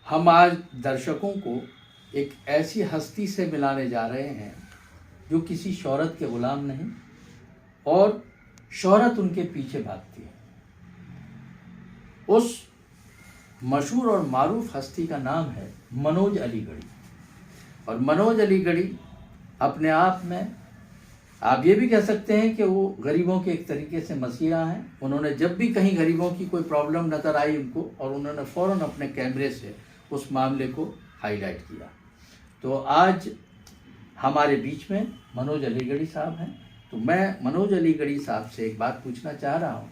हम आज दर्शकों को एक ऐसी हस्ती से मिलाने जा रहे हैं जो किसी शोहरत के गुलाम नहीं और शोहरत उनके पीछे भागती है। उस मशहूर और मारूफ हस्ती का नाम है मनोज अलीगढ़ी। और मनोज अलीगढ़ी अपने आप में आप ये भी कह सकते हैं कि वो गरीबों के एक तरीके से मसीहा हैं। उन्होंने जब भी कहीं गरीबों की कोई प्रॉब्लम नज़र आई उनको, और उन्होंने फ़ौरन अपने कैमरे से उस मामले को हाईलाइट किया। तो आज हमारे बीच में मनोज अलीगढ़ी साहब हैं। तो मैं मनोज अलीगढ़ी साहब से एक बात पूछना चाह रहा हूँ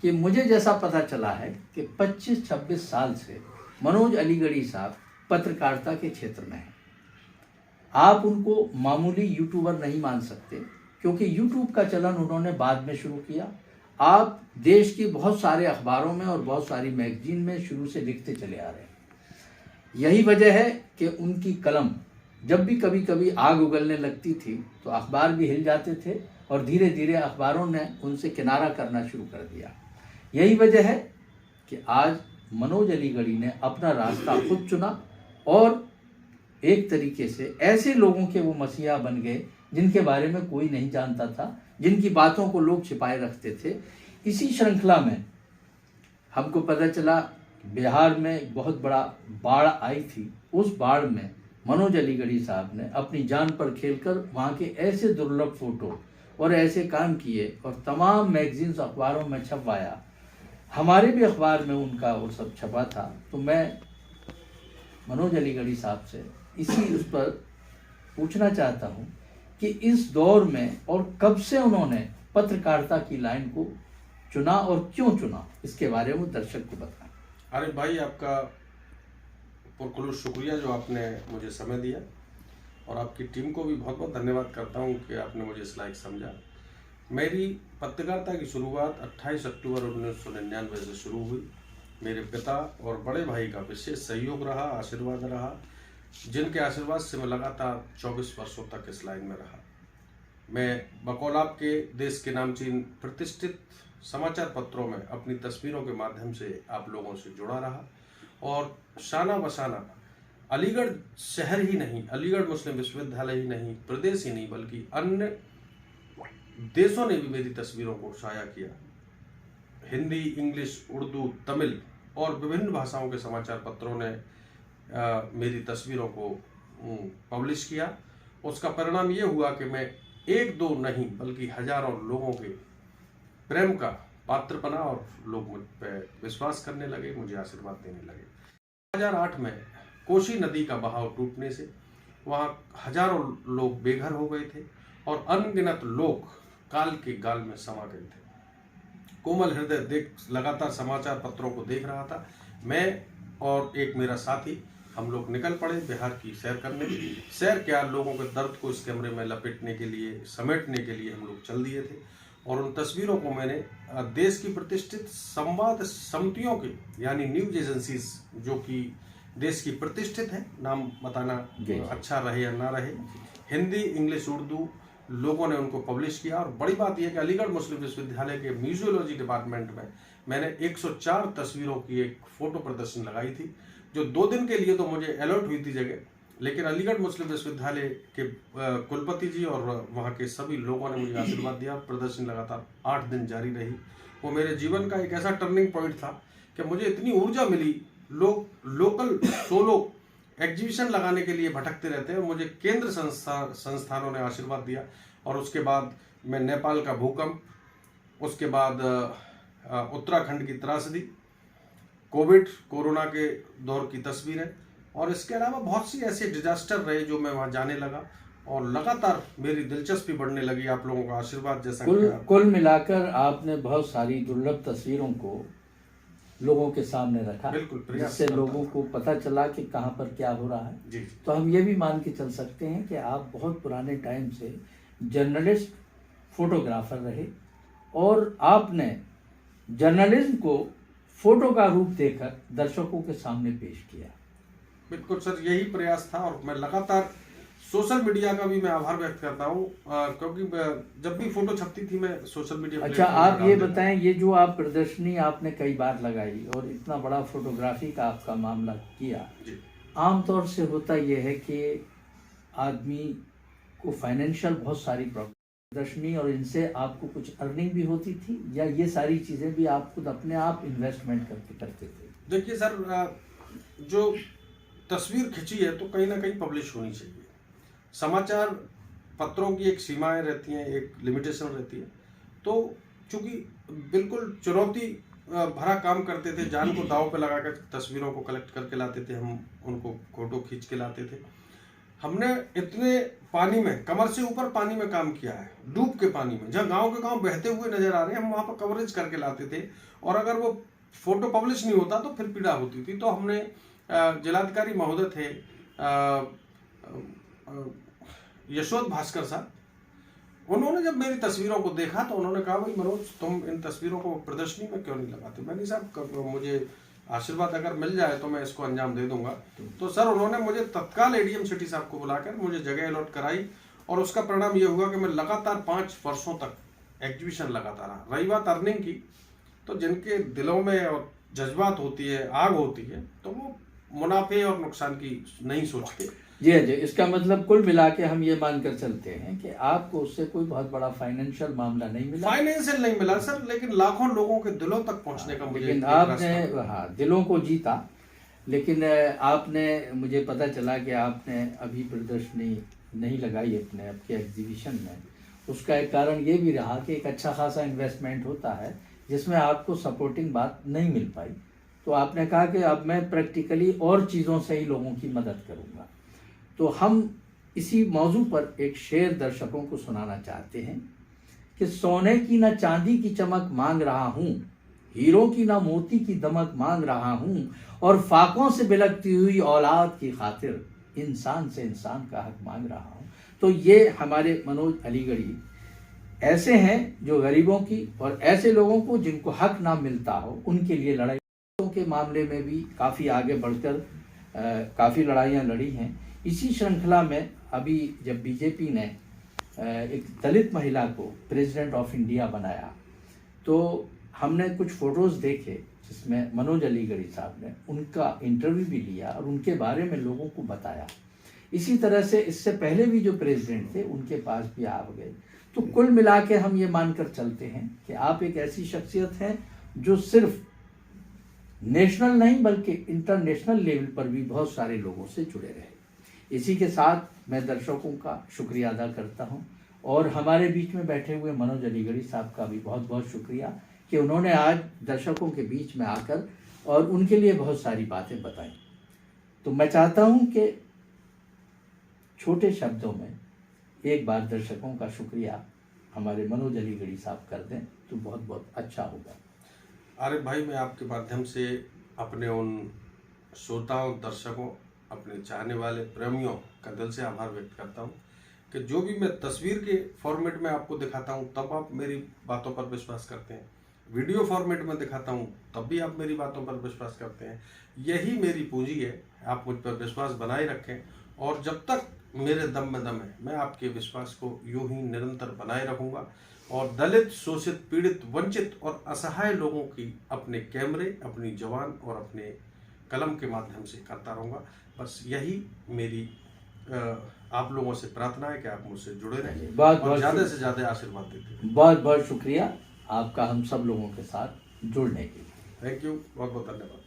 कि मुझे जैसा पता चला है कि 25-26 साल से मनोज अलीगढ़ी साहब पत्रकारिता के क्षेत्र में हैं। आप उनको मामूली यूट्यूबर नहीं मान सकते, क्योंकि यूट्यूब का चलन उन्होंने बाद में शुरू किया। आप देश की बहुत सारे अखबारों में और बहुत सारी मैगजीन में शुरू से लिखते चले आ रहे हैं। यही वजह है कि उनकी कलम जब भी कभी कभी आग उगलने लगती थी तो अखबार भी हिल जाते थे, और धीरे धीरे अखबारों ने उनसे किनारा करना शुरू कर दिया। यही वजह है कि आज मनोज अलीगढ़ी ने अपना रास्ता खुद चुना और एक तरीके से ऐसे लोगों के वो मसीहा बन गए जिनके बारे में कोई नहीं जानता था, जिनकी बातों को लोग छिपाए रखते थे। इसी श्रृंखला में हमको पता चला बिहार में एक बहुत बड़ा बाढ़ आई थी। उस बाढ़ में मनोज अलीगढ़ी साहब ने अपनी जान पर खेलकर वहाँ के ऐसे दुर्लभ फोटो और ऐसे काम किए और तमाम मैगजीन्स अखबारों में छपवाया। हमारे भी अखबार में उनका वो सब छपा था। तो मैं मनोज अलीगढ़ी साहब से इसी उस पर पूछना चाहता हूँ कि इस दौर में और कब से उन्होंने पत्रकारिता की लाइन को चुना और क्यों चुना, इसके बारे में दर्शक को बताएं। अरे भाई, आपका पुरखुलूस शुक्रिया जो आपने मुझे समय दिया, और आपकी टीम को भी बहुत बहुत धन्यवाद करता हूँ कि आपने मुझे इस लायक समझा। मेरी पत्रकारिता की शुरुआत 28 अक्टूबर 1999 से शुरू हुई। मेरे पिता और बड़े भाई का विशेष सहयोग रहा, आशीर्वाद रहा, जिनके आशीर्वाद से मैं लगातार 24 वर्षों तक इस लाइन में रहा। मैं बकौल आपके देश के नामचीन प्रतिष्ठित समाचार पत्रों में अपनी तस्वीरों के माध्यम से आप लोगों से जुड़ा रहा, और शाना बशाना अलीगढ़ शहर ही नहीं, अलीगढ़ मुस्लिम विश्वविद्यालय ही नहीं, प्रदेश ही नहीं, बल्कि अन्य देशों ने भी मेरी तस्वीरों को शाया किया। हिंदी, इंग्लिश, उर्दू, तमिल और विभिन्न भाषाओं के समाचार पत्रों ने मेरी तस्वीरों को पब्लिश किया। उसका परिणाम ये हुआ कि मैं एक दो नहीं बल्कि हजारों लोगों के प्रेम का पात्र बना, और लोग मुझ पर विश्वास करने लगे, मुझे आशीर्वाद देने लगे। 2008 में कोसी नदी का बहाव टूटने से वहाँ हजारों लोग बेघर हो गए थे, और अनगिनत लोग काल के गाल में समा गए थे। कोमल हृदय लगातार समाचार पत्रों को देख रहा था। मैं और एक मेरा साथी, हम लोग निकल पड़े बिहार की सैर करने। सैर क्या, लोगों के दर्द को इस कैमरे में लपेटने के लिए, समेटने के लिए हम लोग चल दिए थे। और उन तस्वीरों को मैंने देश की प्रतिष्ठित संवाद समितियों के, यानी न्यूज एजेंसीज, जो कि देश की प्रतिष्ठित है, नाम बताना अच्छा रहे या ना रहे, हिंदी, इंग्लिश, उर्दू, लोगों ने उनको पब्लिश किया। और बड़ी बात यह कि अलीगढ़ मुस्लिम विश्वविद्यालय के म्यूजियोलॉजी डिपार्टमेंट में मैंने 104 तस्वीरों की एक फोटो प्रदर्शनी लगाई थी, जो 2 दिन के लिए तो मुझे अलॉट हुई थी जगह, लेकिन अलीगढ़ मुस्लिम विश्वविद्यालय के कुलपति जी और वहाँ के सभी लोगों ने मुझे आशीर्वाद दिया। प्रदर्शनी लगातार 8 दिन जारी रही। वो मेरे जीवन का एक ऐसा टर्निंग पॉइंट था कि मुझे इतनी ऊर्जा मिली। लोग लोकल सोलो एग्जीबिशन लगाने के लिए भटकते रहते हैं, मुझे केंद्र संस्थानों ने आशीर्वाद दिया। और उसके बाद मैं नेपाल का भूकंप, उसके बाद उत्तराखंड की त्रासदी, कोरोना के दौर की तस्वीरें, और इसके अलावा बहुत सी ऐसे डिजास्टर रहे जो मैं वहाँ जाने लगा, और लगातार मेरी दिलचस्पी बढ़ने लगी। आप लोगों का आशीर्वाद जैसा कुल मिलाकर आपने बहुत सारी दुर्लभ तस्वीरों को लोगों के सामने रखा, जिससे लोगों को पता चला कि कहाँ पर क्या हो रहा है। जी। तो हम ये भी मान के चल सकते हैं कि आप बहुत पुराने टाइम से जर्नलिस्ट, फोटोग्राफर रहे, और आपने जर्नलिज्म को फोटो का रूप देकर दर्शकों के सामने पेश किया। बिल्कुल सर, यही प्रयास था, और मैं लगातार सोशल मीडिया का भी मैं आभार व्यक्त करता हूँ, क्योंकि जब भी फोटो छपती थी मैं सोशल मीडिया अच्छा, आप ये बताएं, ये जो आप प्रदर्शनी आपने कई बार लगाई और इतना बड़ा फोटोग्राफी का आपका मामला किया, आमतौर से होता यह है कि आदमी को फाइनेंशियल बहुत सारी प्रदर्शनी और इनसे आपको कुछ अर्निंग भी होती थी, या ये सारी चीज़ें भी आप खुद अपने आप इन्वेस्टमेंट करके करते थे? देखिए सर, जो तस्वीर खिंची है तो कहीं ना कहीं पब्लिश होनी चाहिए। समाचार पत्रों की एक सीमाएं रहती हैं, एक लिमिटेशन रहती है। तो चूंकि बिल्कुल चुनौती भरा काम करते थे, जान को दांव पे लगाकर तस्वीरों को कलेक्ट करके लाते थे, हम उनको फोटो खींच के लाते थे। हमने इतने पानी में, कमर से ऊपर पानी में काम किया है, डूब के पानी में, जहाँ गांव के गांव बहते हुए नजर आ रहे हैं, हम वहां पर कवरेज करके लाते थे। और अगर वो फोटो पब्लिश नहीं होता तो फिर पीड़ा होती थी। तो हमने जिलाधिकारी महोदय थे यशोद भास्कर साहब, उन्होंने जब मेरी तस्वीरों को देखा तो उन्होंने कहा, भाई मनोज, तुम इन तस्वीरों को प्रदर्शनी में क्यों नहीं लगाते? मैंने साहब, मुझे आशीर्वाद अगर मिल जाए तो मैं इसको अंजाम दे दूंगा। तो सर उन्होंने मुझे तत्काल एडीएम सिटी साहब को बुलाकर मुझे जगह अलॉट कराई, और उसका परिणाम ये हुआ कि मैं लगातार 5 वर्षों तक एग्जीबिशन लगाता रहा। रही बात अर्निंग की, तो जिनके दिलों में और जज्बात होती है, आग होती है, तो वो मुनाफे और नुकसान की नहीं सोचते। जी जी, इसका मतलब कुल मिला के हम ये मानकर चलते हैं कि आपको उससे कोई बहुत बड़ा फाइनेंशियल मामला नहीं मिला। फाइनेंशियल नहीं मिला सर, लेकिन लाखों लोगों के दिलों तक पहुंचने का मुझे, लेकिन आपने दिलों को जीता। लेकिन आपने, मुझे पता चला कि आपने अभी प्रदर्शनी नहीं लगाई अपने आपके एग्जीबिशन में। उसका एक कारण ये भी रहा कि एक अच्छा खासा इन्वेस्टमेंट होता है जिसमें आपको सपोर्टिंग बात नहीं मिल पाई। तो आपने कहा कि अब मैं प्रैक्टिकली और चीज़ों से ही लोगों की मदद करूँगा। तो हम इसी मौजू पर एक शेर दर्शकों को सुनाना चाहते हैं कि सोने की न चांदी की चमक मांग रहा हूँ, हीरो की न मोती की दमक मांग रहा हूँ, और फाकों से बिलकती हुई औलाद की खातिर इंसान से इंसान का हक मांग रहा हूँ। तो ये हमारे मनोज अलीगढ़ी ऐसे हैं जो गरीबों की और ऐसे लोगों को जिनको हक ना मिलता हो उनके लिए लड़ाई के मामले में भी काफ़ी आगे बढ़कर काफ़ी लड़ाइयाँ लड़ी हैं। इसी श्रृंखला में अभी जब बीजेपी ने एक दलित महिला को प्रेसिडेंट ऑफ इंडिया बनाया, तो हमने कुछ फोटोज़ देखे जिसमें मनोज अलीगढ़ी साहब ने उनका इंटरव्यू भी लिया और उनके बारे में लोगों को बताया। इसी तरह से इससे पहले भी जो प्रेसिडेंट थे उनके पास भी आ गए। तो कुल मिला के हम ये मानकर चलते हैं कि आप एक ऐसी शख्सियत हैं जो सिर्फ नेशनल नहीं बल्कि इंटरनेशनल लेवल पर भी बहुत सारे लोगों से जुड़े रहे। इसी के साथ मैं दर्शकों का शुक्रिया अदा करता हूं, और हमारे बीच में बैठे हुए मनोज अलीगढ़ी साहब का भी बहुत बहुत शुक्रिया कि उन्होंने आज दर्शकों के बीच में आकर और उनके लिए बहुत सारी बातें बताई। तो मैं चाहता हूं कि छोटे शब्दों में एक बार दर्शकों का शुक्रिया हमारे मनोज अलीगढ़ी साहब कर दें तो बहुत बहुत अच्छा होगा। अरे भाई, मैं आपके माध्यम से अपने उन श्रोताओं, दर्शकों, अपने चाहने वाले प्रेमियों का दिल से आभार व्यक्त करता हूं कि जो भी मैं तस्वीर के फॉर्मेट में आपको दिखाता हूं तब आप मेरी बातों पर विश्वास करते हैं, वीडियो फॉर्मेट में दिखाता हूं तब भी आप मेरी बातों पर विश्वास करते हैं। यही मेरी पूंजी है, आप मुझ पर विश्वास बनाए रखें, और जब तक मेरे दम में दम है मैं आपके विश्वास को यूं ही निरंतर बनाए रखूंगा, और दलित, शोषित, पीड़ित, वंचित और असहाय लोगों की अपने कैमरे, अपनी जवान और अपने कलम के माध्यम से करता रहूँगा। बस यही मेरी आप लोगों से प्रार्थना है कि आप मुझसे जुड़े रहें और ज़्यादा से ज़्यादा आशीर्वाद देते हैं। बहुत बहुत शुक्रिया आपका हम सब लोगों के साथ जुड़ने के लिए। थैंक यू, बहुत बहुत धन्यवाद।